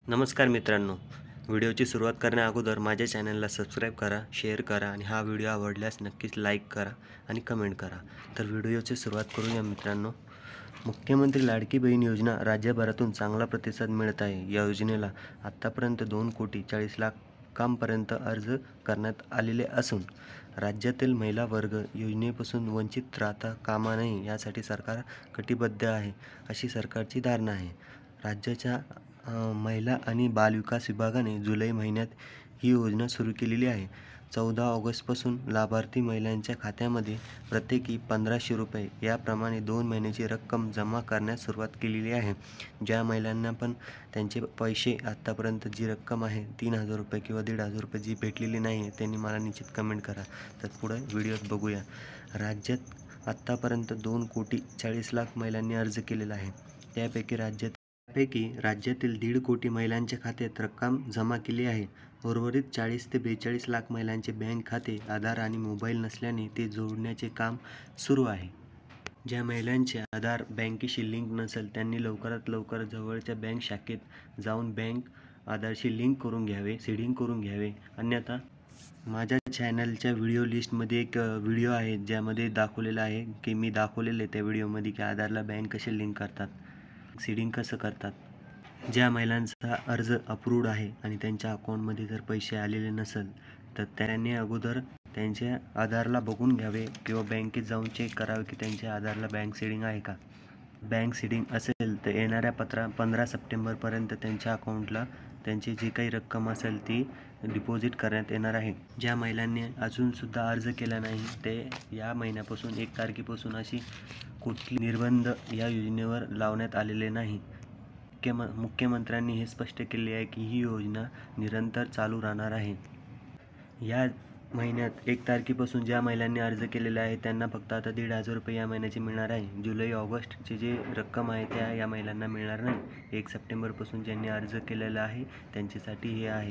नमस्कार मित्रांनो, व्हिडिओची सुरुवात करण्या अगोदर माझ्या चॅनलला सबस्क्राईब करा, शेअर करा आणि हा व्हिडिओ आवडल्यास नक्कीच लाईक करा आणि कमेंट करा. तर व्हिडिओची सुरुवात करूया मित्रांनो. मुख्यमंत्री लाडकी बहीण योजना राज्यभरातून चांगला प्रतिसाद मिळत आहे. या योजनेला आत्तापर्यंत 2,40,00,000 अर्ज करण्यात आलेले असून राज्यातील महिला वर्ग योजनेपासून वंचित राहता कामा नये यासाठी सरकार कटिबद्ध आहे, अशी सरकारची धारणा आहे. राज्याच्या महिला आणि बालविकास विभागाने जुलै महिन्यात ही योजना सुरू केलेली आहे. 14 ऑगस्टपासून लाभार्थी महिलांच्या खात्यामध्ये प्रत्येकी ₹1,500 याप्रमाणे 2 महिन्याची रक्कम जमा करण्यास सुरुवात केलेली आहे. ज्या महिलांना पण त्यांचे पैसे आत्तापर्यंत जी रक्कम आहे ₹3,000 किंवा ₹1,500 जी भेटलेली नाही आहे त्यांनी मला निश्चित कमेंट करा. तर पुढे व्हिडिओत बघूया. राज्यात आत्तापर्यंत 2,40,00,000 महिलांनी अर्ज केलेला आहे. त्यापैकी राज्यातील 1.5 कोटी महिलांच्या खात्यात रक्कम जमा केली आहे. उर्वरित 40 ते 42 लाख महिलांचे बँक खाते आधार आणि मोबाईल नसल्याने ते जोडण्याचे काम सुरू आहे. ज्या महिलांचे आधार बँकेशी लिंक नसेल त्यांनी लवकरात लवकर जवळच्या बँक शाखेत जाऊन बँक आधारशी लिंक करून घ्यावे, सीडिंग करून घ्यावे. अन्यथा माझ्या चॅनलच्या व्हिडिओ लिस्टमध्ये एक व्हिडिओ आहे ज्यामध्ये दाखवलेलं आहे की मी दाखवलेलं आहे त्या व्हिडिओमध्ये की आधारला बँक कसे लिंक करतात, सीडिंग कसं करतात. ज्या महिलांचा अर्ज अप्रूव्ड आहे आणि त्यांच्या अकाउंटमध्ये जर पैसे आलेले नसेल तर त्यांनी अगोदर त्यांच्या आधारला बघून घ्यावे किंवा बँकेत जाऊन चेक करावे की त्यांच्या आधारला बँक सीडिंग आहे का. बँक सीडिंग असेल तर येणाऱ्या 15 सप्टेंबरपर्यंत त्यांच्या अकाउंटला त्यांची जी काही रक्कम असेल ती डिपॉझिट करण्यात येणार आहे. ज्या महिलांनी अजूनसुद्धा अर्ज केला नाही ते या महिन्यापासून 1 तारखेपासून अशी कुठली निर्बंध या योजनेवर लावण्यात आलेले नाही. मुख्यमंत्र्यांनी हे स्पष्ट केले आहे की ही योजना निरंतर चालू राहणार आहे. या महिन्यात 1 तारखेपासून ज्या महिलांनी अर्ज केलेला आहे त्यांना फक्त आता ₹1,500 या महिन्याचे मिळणार आहे. जुलै ऑगस्टची जी रक्कम आहे त्या या महिलांना मिळणार नाही. 1 सप्टेंबरपासून ज्यांनी अर्ज केलेला आहे त्यांच्यासाठी हे आहे.